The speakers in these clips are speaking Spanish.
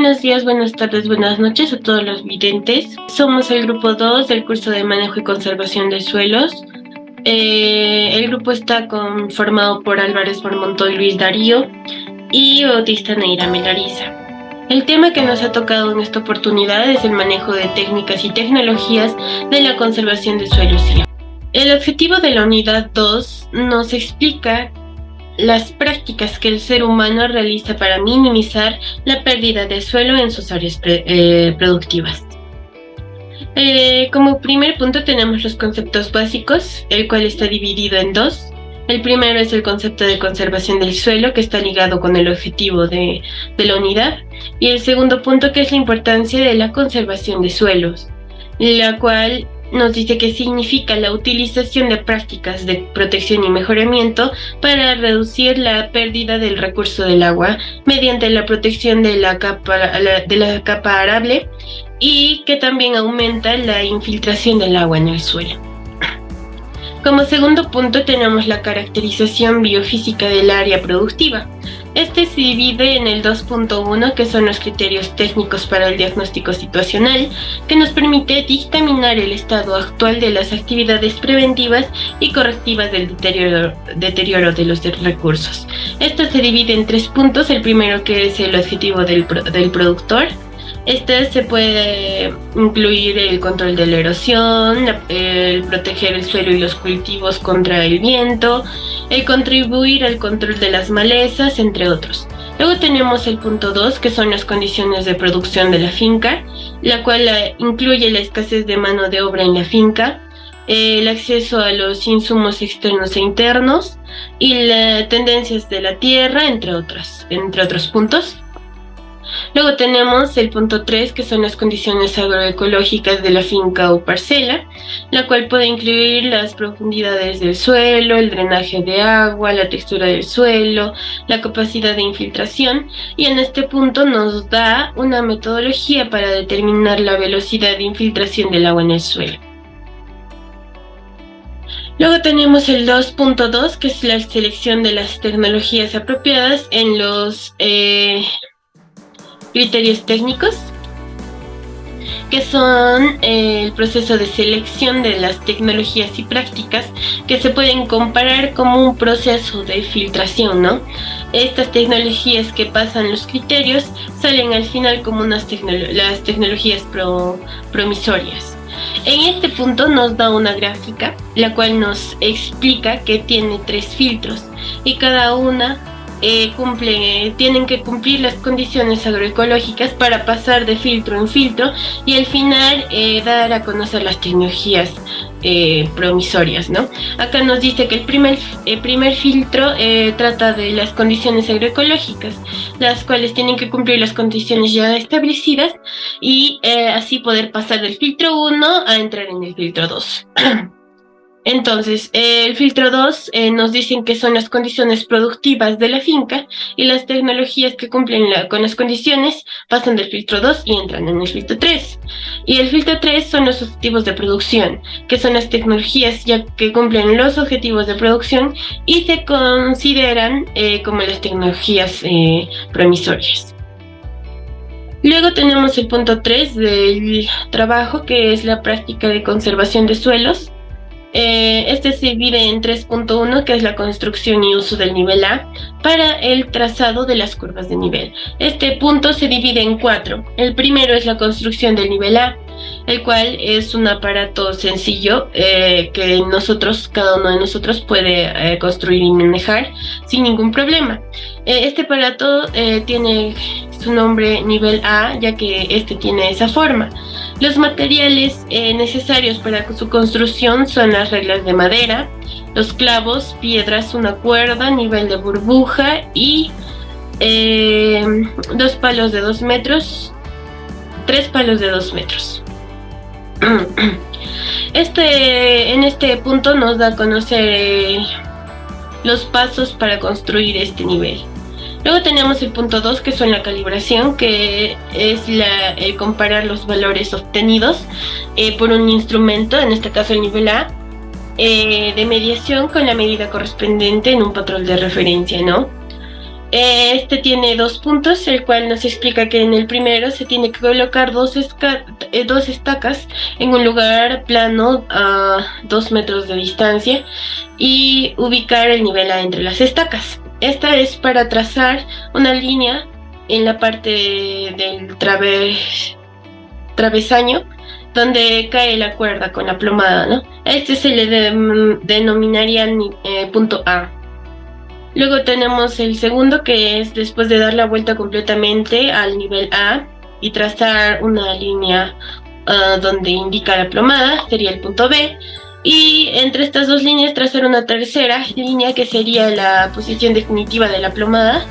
Buenos días, buenas tardes, buenas noches a todos los videntes. Somos el grupo 2 del curso de Manejo y Conservación de Suelos. El grupo está conformado por Álvarez Montoy Luis Darío y Bautista Neira Melariza. El tema que nos ha tocado en esta oportunidad es el manejo de técnicas y tecnologías de la conservación de suelos. El objetivo de la unidad 2 nos explica las prácticas que el ser humano realiza para minimizar la pérdida de suelo en sus áreas productivas. Como primer punto tenemos los conceptos básicos, el cual está dividido en dos. El primero es el concepto de conservación del suelo, que está ligado con el objetivo de la unidad. Y el segundo punto, que es la importancia de la conservación de suelos, la cual nos dice que significa la utilización de prácticas de protección y mejoramiento para reducir la pérdida del recurso del agua mediante la protección de la capa arable, y que también aumenta la infiltración del agua en el suelo. Como segundo punto tenemos la caracterización biofísica del área productiva. Este se divide en el 2.1, que son los criterios técnicos para el diagnóstico situacional, que nos permite dictaminar el estado actual de las actividades preventivas y correctivas del deterioro de los recursos. Esto se divide en 3 puntos. El primero, que es el objetivo del productor. Este se puede incluir el control de la erosión, el proteger el suelo y los cultivos contra el viento, el contribuir al control de las malezas, entre otros. Luego tenemos el punto 2, que son las condiciones de producción de la finca, la cual incluye la escasez de mano de obra en la finca, el acceso a los insumos externos e internos y las tendencias de la tierra, entre otros puntos. Luego tenemos el punto 3, que son las condiciones agroecológicas de la finca o parcela, la cual puede incluir las profundidades del suelo, el drenaje de agua, la textura del suelo, la capacidad de infiltración, y en este punto nos da una metodología para determinar la velocidad de infiltración del agua en el suelo. Luego tenemos el 2.2, que es la selección de las tecnologías apropiadas en los criterios técnicos, que son el proceso de selección de las tecnologías y prácticas que se pueden comparar como un proceso de filtración, ¿no? Estas tecnologías que pasan los criterios salen al final como las tecnologías promisorias. En este punto nos da una gráfica, la cual nos explica que tiene 3 filtros y cada una tienen que cumplir las condiciones agroecológicas para pasar de filtro en filtro y al final dar a conocer las tecnologías promisorias, ¿no? Acá nos dice que el primer filtro trata de las condiciones agroecológicas, las cuales tienen que cumplir las condiciones ya establecidas y así poder pasar del filtro 1 a entrar en el filtro 2. Entonces, el filtro 2 nos dicen que son las condiciones productivas de la finca, y las tecnologías que cumplen con las condiciones pasan del filtro 2 y entran en el filtro 3. Y el filtro 3 son los objetivos de producción, que son las tecnologías ya que cumplen los objetivos de producción y se consideran como las tecnologías promisorias. Luego tenemos el punto 3 del trabajo, que es la práctica de conservación de suelos. Este se divide en 3.1, que es la construcción y uso del nivel A para el trazado de las curvas de nivel. Este punto se divide en 4. El primero es la construcción del nivel A, el cual es un aparato sencillo que cada uno de nosotros puede construir y manejar sin ningún problema. Este aparato tiene su nombre nivel A, ya que este tiene esa forma. Los materiales necesarios para su construcción son las reglas de madera, los clavos, piedras, una cuerda, nivel de burbuja y 2 palos de 2 metros, 3 palos de 2 metros. En este punto nos da a conocer los pasos para construir este nivel. Luego tenemos el punto 2, que son la calibración, que es el comparar los valores obtenidos por un instrumento, en este caso el nivel A, de mediación con la medida correspondiente en un patrón de referencia, ¿no? Este tiene 2 puntos, el cual nos explica que en el primero se tiene que colocar dos estacas en un lugar plano a 2 metros de distancia y ubicar el nivel A entre las estacas. Esta es para trazar una línea en la parte del travesaño donde cae la cuerda con la plomada, ¿no? Este se le denominaría punto A. Luego tenemos el segundo, que es después de dar la vuelta completamente al nivel A y trazar una línea donde indica la plomada, sería el punto B. Y entre estas dos líneas trazar una tercera línea que sería la posición definitiva de la plomada.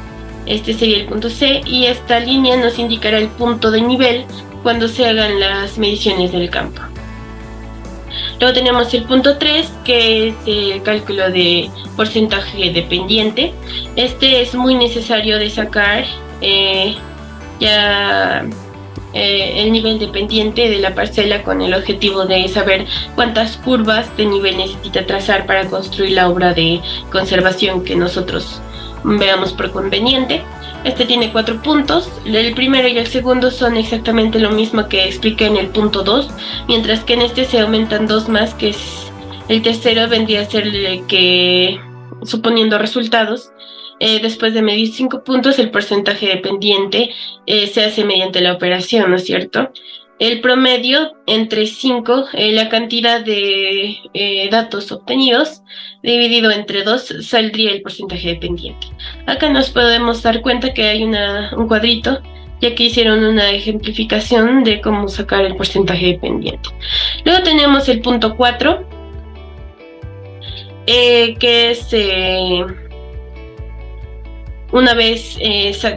Este sería el punto C y esta línea nos indicará el punto de nivel cuando se hagan las mediciones del campo. Luego tenemos el punto 3, que es el cálculo de porcentaje de pendiente. Este es muy necesario de sacar el nivel de pendiente de la parcela con el objetivo de saber cuántas curvas de nivel necesita trazar para construir la obra de conservación que nosotros veamos por conveniente. Este tiene 4 puntos, el primero y el segundo son exactamente lo mismo que expliqué en el punto 2, mientras que en este se aumentan 2 más, que es el tercero vendría a ser el que, suponiendo resultados, después de medir 5 puntos, el porcentaje de pendiente se hace mediante la operación, ¿no es cierto? El promedio entre 5, la cantidad de datos obtenidos, dividido entre 2, saldría el porcentaje de pendiente. Acá nos podemos dar cuenta que hay un cuadrito, ya que hicieron una ejemplificación de cómo sacar el porcentaje de pendiente. Luego tenemos el punto 4, que es... una vez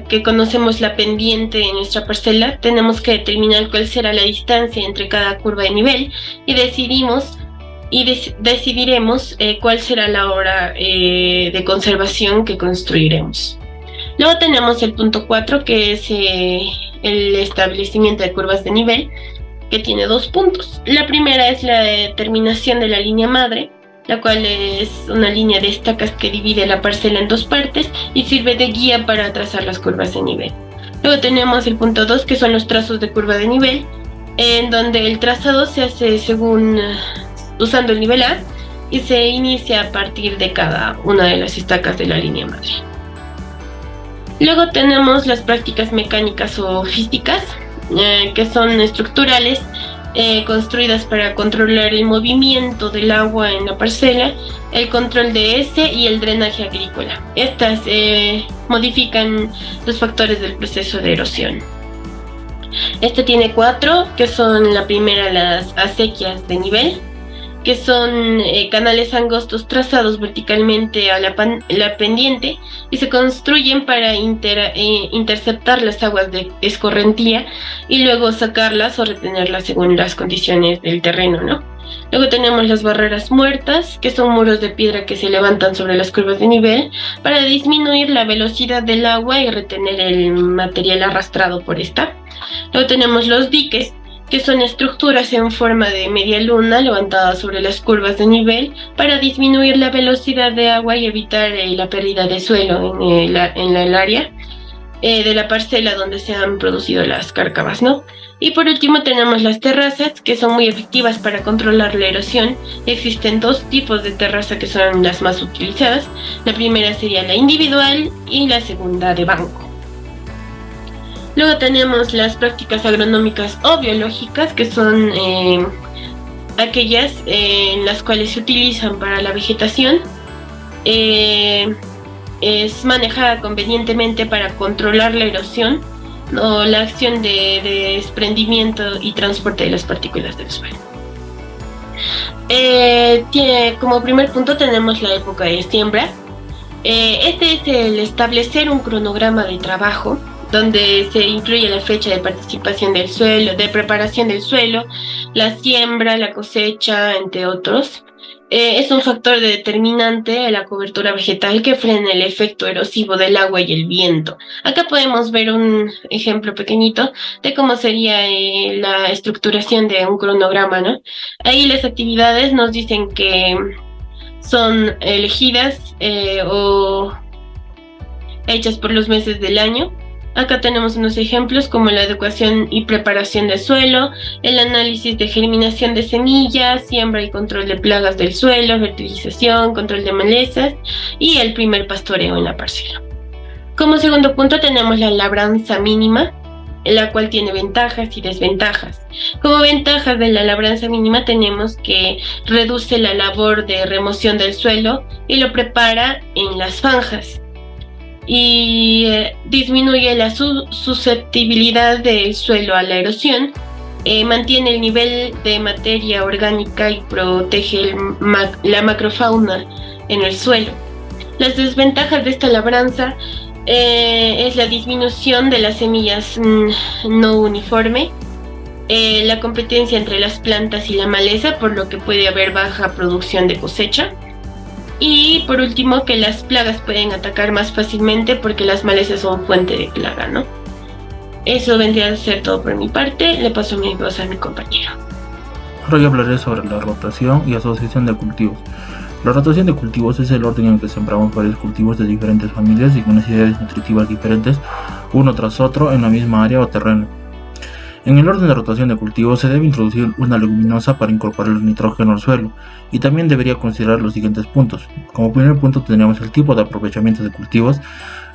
que conocemos la pendiente de nuestra parcela, tenemos que determinar cuál será la distancia entre cada curva de nivel y decidiremos cuál será la obra de conservación que construiremos. Luego tenemos el punto 4, que es el establecimiento de curvas de nivel, que tiene 2 puntos. La primera es la determinación de la línea madre, la cual es una línea de estacas que divide la parcela en 2 partes y sirve de guía para trazar las curvas de nivel. Luego tenemos el punto 2, que son los trazos de curva de nivel, en donde el trazado se hace usando el nivel A y se inicia a partir de cada una de las estacas de la línea madre. Luego tenemos las prácticas mecánicas o físicas, que son estructurales, construidas para controlar el movimiento del agua en la parcela, el control de este y el drenaje agrícola. Estas modifican los factores del proceso de erosión. Este tiene 4, que son la primera las acequias de nivel, que son canales angostos trazados verticalmente a la pendiente y se construyen para interceptar las aguas de escorrentía y luego sacarlas o retenerlas según las condiciones del terreno, ¿no? Luego tenemos las barreras muertas, que son muros de piedra que se levantan sobre las curvas de nivel para disminuir la velocidad del agua y retener el material arrastrado por esta. Luego tenemos los diques, que son estructuras en forma de media luna levantadas sobre las curvas de nivel para disminuir la velocidad de agua y evitar la pérdida de suelo en el área de la parcela donde se han producido las cárcavas, ¿no? Y por último tenemos las terrazas, que son muy efectivas para controlar la erosión. Existen 2 tipos de terraza que son las más utilizadas. La primera sería la individual y la segunda de banco. Luego tenemos las prácticas agronómicas o biológicas, que son aquellas en las cuales se utilizan para la vegetación. Es manejada convenientemente para controlar la erosión o la acción de desprendimiento y transporte de las partículas del suelo. Como primer punto tenemos la época de siembra. Este es el establecer un cronograma de trabajo donde se incluye la fecha de participación del suelo, de preparación del suelo, la siembra, la cosecha, entre otros. Es un factor determinante de la cobertura vegetal que frena el efecto erosivo del agua y el viento. Acá podemos ver un ejemplo pequeñito de cómo sería la estructuración de un cronograma, ¿no? Ahí las actividades nos dicen que son elegidas o hechas por los meses del año. Acá tenemos unos ejemplos como la adecuación y preparación del suelo, el análisis de germinación de semillas, siembra y control de plagas del suelo, fertilización, control de malezas y el primer pastoreo en la parcela. Como segundo punto tenemos la labranza mínima, la cual tiene ventajas y desventajas. Como ventajas de la labranza mínima tenemos que reduce la labor de remoción del suelo y lo prepara en las fanjas. Y disminuye la susceptibilidad del suelo a la erosión, mantiene el nivel de materia orgánica y protege la macrofauna en el suelo. Las desventajas de esta labranza es la disminución de las semillas no uniforme, la competencia entre las plantas y la maleza, por lo que puede haber baja producción de cosecha. Y por último, que las plagas pueden atacar más fácilmente porque las malezas son fuente de plaga, ¿no? Eso vendría a ser todo por mi parte. Le paso mi voz a mi compañero. Ahora yo hablaré sobre la rotación y asociación de cultivos. La rotación de cultivos es el orden en que sembramos varios cultivos de diferentes familias y con necesidades nutritivas diferentes, uno tras otro, en la misma área o terreno. En el orden de rotación de cultivos se debe introducir una leguminosa para incorporar el nitrógeno al suelo, y también debería considerar los siguientes puntos. Como primer punto tendríamos el tipo de aprovechamiento de cultivos,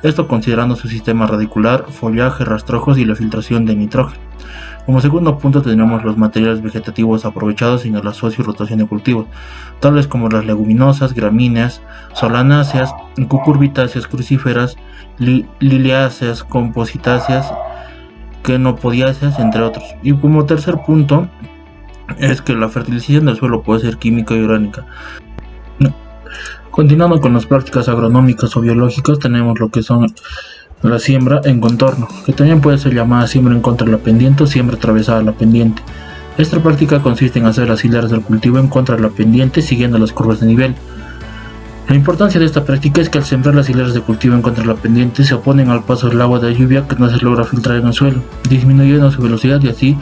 esto considerando su sistema radicular, follaje, rastrojos y la filtración de nitrógeno. Como segundo punto tendríamos los materiales vegetativos aprovechados en el asocio y rotación de cultivos, tales como las leguminosas, gramíneas, solanáceas, cucurbitáceas, crucíferas, liliáceas, compositáceas, quenopodiáceas, entre otros. Y como tercer punto es que la fertilización del suelo puede ser química y orgánica. Continuando con las prácticas agronómicas o biológicas, tenemos lo que son la siembra en contorno, que también puede ser llamada siembra en contra de la pendiente o siembra atravesada a la pendiente. Esta práctica consiste en hacer las hileras del cultivo en contra de la pendiente siguiendo las curvas de nivel. La importancia de esta práctica es que al sembrar las hileras de cultivo en contra de la pendiente se oponen al paso del agua de lluvia que no se logra filtrar en el suelo, disminuyendo su velocidad y así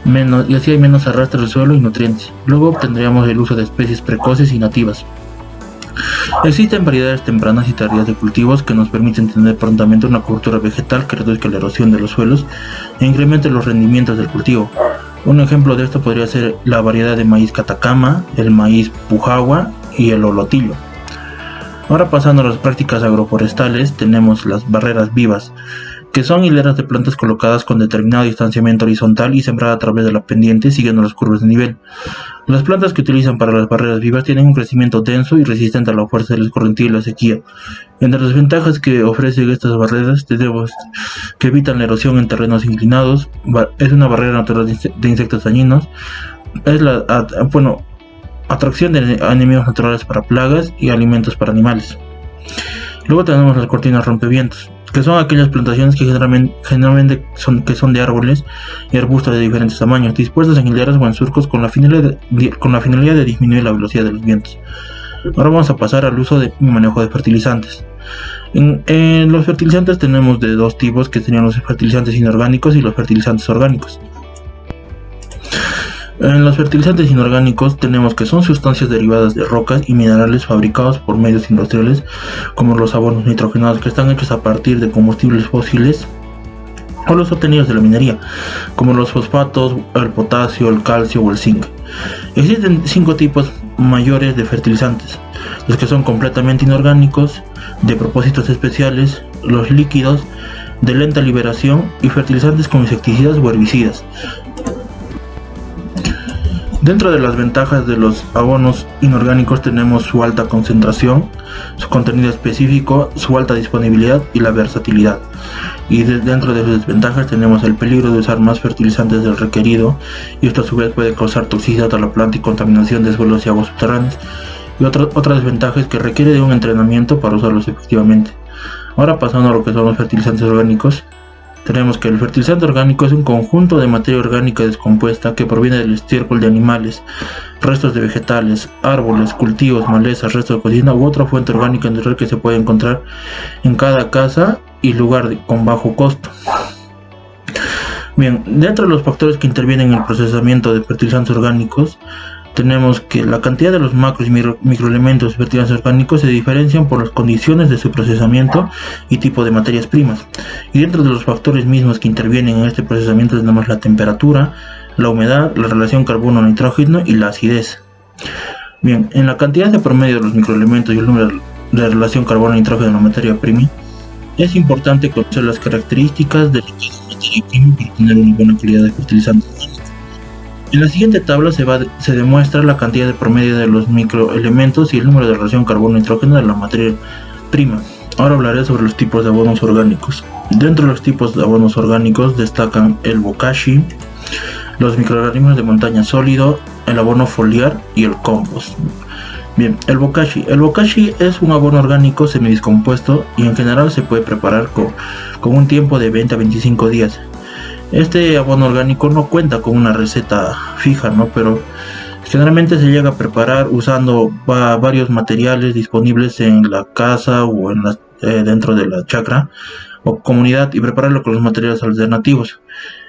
hay menos arrastre del suelo y nutrientes. Luego obtendríamos el uso de especies precoces y nativas. Existen variedades tempranas y tardías de cultivos que nos permiten tener prontamente una cobertura vegetal que reduzca la erosión de los suelos e incremente los rendimientos del cultivo. Un ejemplo de esto podría ser la variedad de maíz catacama, el maíz pujagua y el olotillo. Ahora pasando a las prácticas agroforestales, tenemos las barreras vivas, que son hileras de plantas colocadas con determinado distanciamiento horizontal y sembradas a través de la pendiente siguiendo las curvas de nivel. Las plantas que utilizan para las barreras vivas tienen un crecimiento denso y resistente a la fuerza del escorrentío y la sequía. Entre las ventajas que ofrecen estas barreras tenemos que evitan la erosión en terrenos inclinados, es una barrera natural de insectos dañinos, es la atracción de enemigos naturales para plagas y alimentos para animales. Luego tenemos las cortinas rompevientos, que son aquellas plantaciones que generalmente son de árboles y arbustos de diferentes tamaños, dispuestas en hileras o en surcos con la finalidad de disminuir la velocidad de los vientos. Ahora vamos a pasar al uso y manejo de fertilizantes. En los fertilizantes tenemos de dos tipos, que serían los fertilizantes inorgánicos y los fertilizantes orgánicos. En los fertilizantes inorgánicos tenemos que son sustancias derivadas de rocas y minerales fabricados por medios industriales, como los abonos nitrogenados, que están hechos a partir de combustibles fósiles o los obtenidos de la minería, como los fosfatos, el potasio, el calcio o el zinc. Existen 5 tipos mayores de fertilizantes: los que son completamente inorgánicos, de propósitos especiales, los líquidos, de lenta liberación y fertilizantes con insecticidas o herbicidas. Dentro de las ventajas de los abonos inorgánicos tenemos su alta concentración, su contenido específico, su alta disponibilidad y la versatilidad. Y dentro de sus desventajas tenemos el peligro de usar más fertilizantes del requerido, y esto a su vez puede causar toxicidad a la planta y contaminación de suelos y aguas subterráneas. Y otra desventaja es que requiere de un entrenamiento para usarlos efectivamente. Ahora pasando a lo que son los fertilizantes orgánicos. Tenemos que el fertilizante orgánico es un conjunto de materia orgánica descompuesta que proviene del estiércol de animales, restos de vegetales, árboles, cultivos, malezas, restos de cocina u otra fuente orgánica natural que se puede encontrar en cada casa y lugar con bajo costo. Bien, dentro de los factores que intervienen en el procesamiento de fertilizantes orgánicos tenemos que la cantidad de los macros y microelementos y fertilizantes orgánicos se diferencian por las condiciones de su procesamiento y tipo de materias primas. Y dentro de los factores mismos que intervienen en este procesamiento tenemos la temperatura, la humedad, la relación carbono-nitrógeno y la acidez. Bien, en la cantidad de promedio de los microelementos y el número de relación carbono-nitrógeno en la materia prima, es importante conocer las características de la materia prima para tener una buena calidad de fertilizante. En la siguiente tabla se demuestra la cantidad de promedio de los microelementos y el número de relación carbono-nitrógeno de la materia prima. Ahora hablaré sobre los tipos de abonos orgánicos. Dentro de los tipos de abonos orgánicos destacan el bokashi, los microorganismos de montaña sólido, el abono foliar y el compost. Bien, el bokashi es un abono orgánico semidiscompuesto y en general se puede preparar con un tiempo de 20 a 25 días. Este abono orgánico no cuenta con una receta fija, pero generalmente se llega a preparar usando varios materiales disponibles en la casa o dentro de la chacra o comunidad y prepararlo con los materiales alternativos.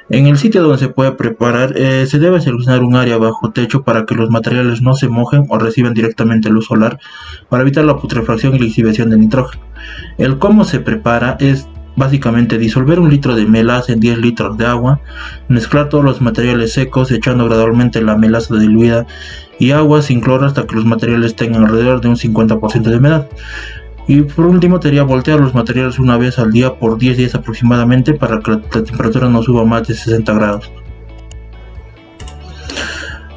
En el sitio donde se puede preparar, se debe seleccionar un área bajo techo para que los materiales no se mojen o reciban directamente luz solar para evitar la putrefacción y la exhibición de nitrógeno. El cómo se prepara es básicamente disolver 1 litro de melaza en 10 litros de agua, mezclar todos los materiales secos echando gradualmente la melaza diluida y agua sin cloro hasta que los materiales tengan alrededor de un 50% de humedad. Y por último sería voltear los materiales una vez al día por 10 días aproximadamente para que la temperatura no suba más de 60 grados.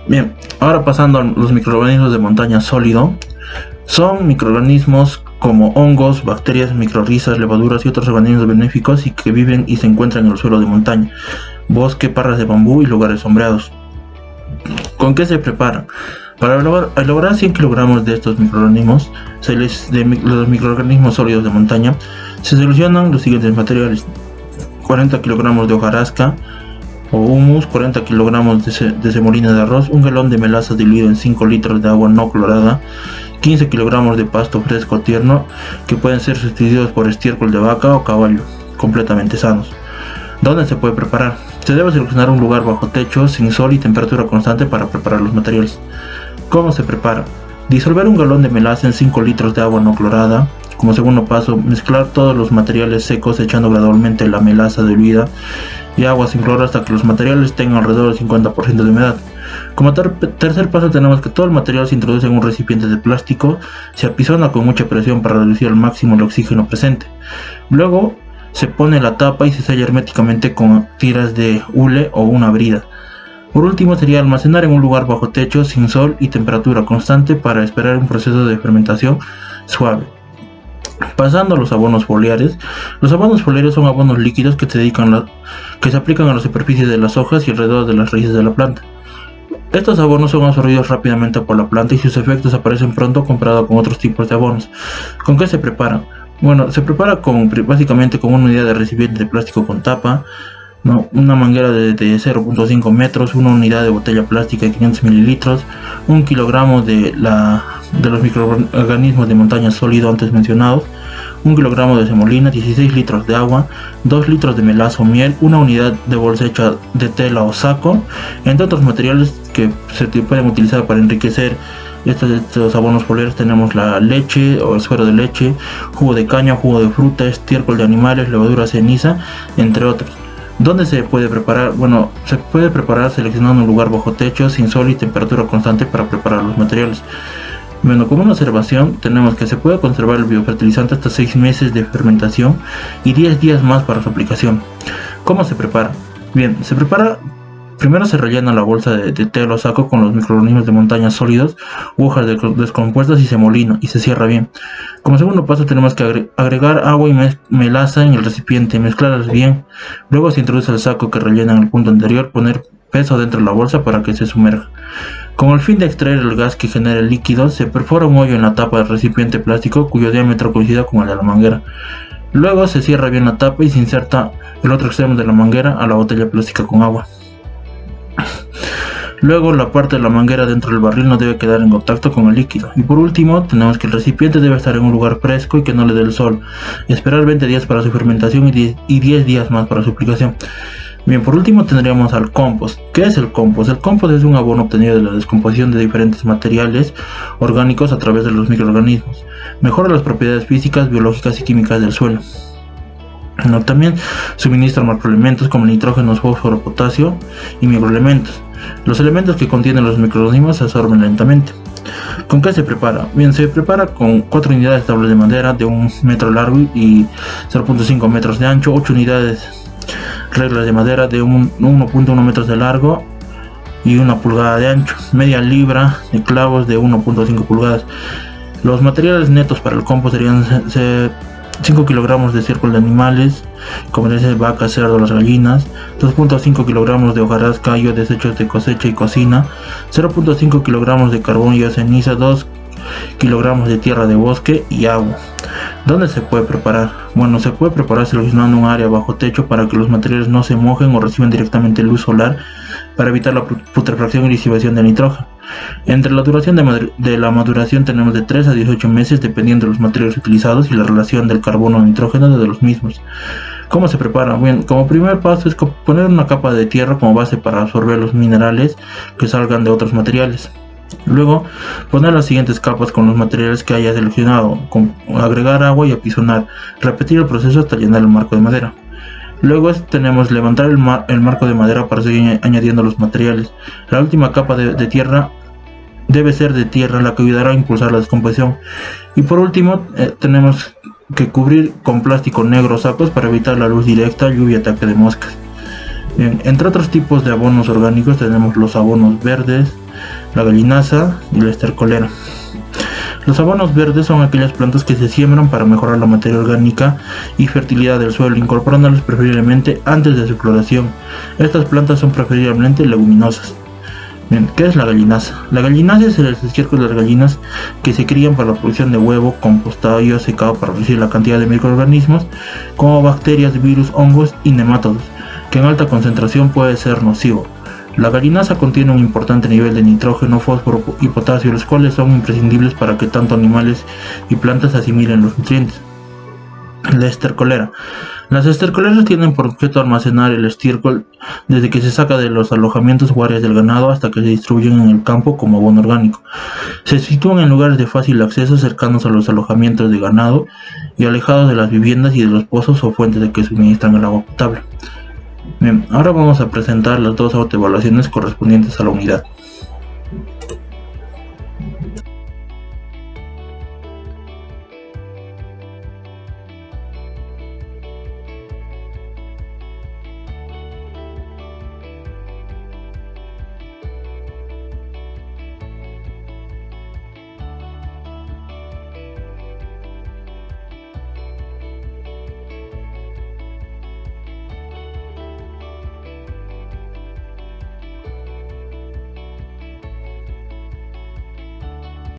Bien, ahora pasando a los microorganismos de montaña sólido. Son microorganismos como hongos, bacterias, microrrizas, levaduras y otros organismos benéficos y que viven y se encuentran en el suelo de montaña, bosque, parras de bambú y lugares sombreados. ¿Con qué se preparan? Para elaborar 100 kilogramos de estos microorganismos, los microorganismos sólidos de montaña, se seleccionan los siguientes materiales: 40 kilogramos de hojarasca o humus, 40 kilogramos de semolina de arroz, 1 galón de melaza diluido en 5 litros de agua no clorada, 15 kilogramos de pasto fresco tierno que pueden ser sustituidos por estiércol de vaca o caballo, completamente sanos. ¿Dónde se puede preparar? Se debe seleccionar un lugar bajo techo, sin sol y temperatura constante para preparar los materiales. ¿Cómo se prepara? Disolver 1 galón de melaza en 5 litros de agua no clorada. Como segundo paso, mezclar todos los materiales secos echando gradualmente la melaza diluida y agua sin cloro hasta que los materiales tengan alrededor del 50% de humedad. Como tercer paso tenemos que todo el material se introduce en un recipiente de plástico, se apizona con mucha presión para reducir al máximo el oxígeno presente. Luego se pone la tapa y se sella herméticamente con tiras de hule o una brida. Por último sería almacenar en un lugar bajo techo, sin sol y temperatura constante para esperar un proceso de fermentación suave. Pasando a los abonos foliares. Los abonos foliares son abonos líquidos que se aplican a la superficie de las hojas y alrededor de las raíces de la planta. Estos abonos son absorbidos rápidamente por la planta y sus efectos aparecen pronto comparado con otros tipos de abonos. ¿Con qué se preparan? Bueno, se prepara básicamente con una unidad de recipiente de plástico con tapa, una manguera de 0.5 metros, una unidad de botella plástica de 500 mililitros, 1 kilogramo de los microorganismos de montaña sólido antes mencionados, 1 kilogramo de semolina, 16 litros de agua, 2 litros de melaza o miel, una unidad de bolsa hecha de tela o saco, entre otros materiales que se pueden utilizar para enriquecer estos abonos foliares. Tenemos la leche o el suero de leche, jugo de caña, jugo de fruta, estiércol de animales, levadura, ceniza, entre otros. ¿Dónde se puede preparar? Bueno, se puede preparar seleccionando un lugar bajo techo, sin sol y temperatura constante para preparar los materiales. Bueno, como una observación, tenemos que se puede conservar el biofertilizante hasta 6 meses de fermentación y 10 días más para su aplicación. ¿Cómo se prepara? Bien, se prepara. Primero se rellena la bolsa de tela o saco con los microorganismos de montaña sólidos, hojas descompuestas y semolina y se cierra bien. Como segundo paso tenemos que agregar agua y melaza en el recipiente, mezclarlas bien. Luego se introduce el saco que rellena en el punto anterior, poner peso dentro de la bolsa para que se sumerja. Con el fin de extraer el gas que genera el líquido, se perfora un hoyo en la tapa del recipiente plástico cuyo diámetro coincida con el de la manguera. Luego se cierra bien la tapa y se inserta el otro extremo de la manguera a la botella plástica con agua. Luego la parte de la manguera dentro del barril no debe quedar en contacto con el líquido. Y por último tenemos que el recipiente debe estar en un lugar fresco y que no le dé el sol. Esperar 20 días para su fermentación y 10 días más para su aplicación. Bien, por último tendríamos al compost. ¿Qué es el compost? El compost es un abono obtenido de la descomposición de diferentes materiales orgánicos a través de los microorganismos. Mejora las propiedades físicas, biológicas y químicas del suelo. También suministra macroelementos como nitrógeno, fósforo, potasio y microelementos. Los elementos que contienen los microorganismos se absorben lentamente. ¿Con qué se prepara? Bien, se prepara con 4 unidades estables de madera de 1 metro largo y 0.5 metros de ancho, 8 unidades reglas de madera de 1.1 metros de largo y 1 pulgada de ancho, media libra de clavos de 1.5 pulgadas. Los materiales netos para el compost serían 5 kilogramos de estiércol de animales, como de vaca, cerdo, las gallinas, 2.5 kilogramos de hojarasca y desechos de cosecha y cocina, 0.5 kilogramos de carbón y ceniza, 2 kilogramos de tierra de bosque y agua. ¿Dónde se puede preparar? Bueno, se puede preparar seleccionando un área bajo techo para que los materiales no se mojen o reciban directamente luz solar para evitar la putrefacción y disipación de nitrógeno. Entre la duración de la maduración tenemos de 3 a 18 meses dependiendo de los materiales utilizados y la relación del carbono o nitrógeno de los mismos. ¿Cómo se prepara? Bien, como primer paso es poner una capa de tierra como base para absorber los minerales que salgan de otros materiales. Luego, poner las siguientes capas con los materiales que haya seleccionado, agregar agua y apisonar, repetir el proceso hasta llenar el marco de madera. Luego tenemos levantar el marco de madera para seguir añadiendo los materiales. La última capa de tierra debe ser de tierra, la que ayudará a impulsar la descomposición. Y por último, tenemos que cubrir con plástico negro sacos para evitar la luz directa, lluvia y ataque de moscas. Bien, entre otros tipos de abonos orgánicos tenemos los abonos verdes, la gallinaza y la estercolera. Los abonos verdes son aquellas plantas que se siembran para mejorar la materia orgánica y fertilidad del suelo, incorporándolas preferiblemente antes de su floración. Estas plantas son preferiblemente leguminosas. Bien, ¿qué es la gallinaza? La gallinaza es el estiércol de las gallinas que se crían para la producción de huevo, compostado y secado para reducir la cantidad de microorganismos como bacterias, virus, hongos y nemátodos, que en alta concentración puede ser nocivo. La gallinaza contiene un importante nivel de nitrógeno, fósforo y potasio, los cuales son imprescindibles para que tanto animales y plantas asimilen los nutrientes. La estercolera. Las estercoleras tienen por objeto almacenar el estiércol desde que se saca de los alojamientos o áreas del ganado hasta que se distribuyen en el campo como abono orgánico. Se sitúan en lugares de fácil acceso cercanos a los alojamientos de ganado y alejados de las viviendas y de los pozos o fuentes de que suministran el agua potable. Bien, ahora vamos a presentar las dos autoevaluaciones correspondientes a la unidad.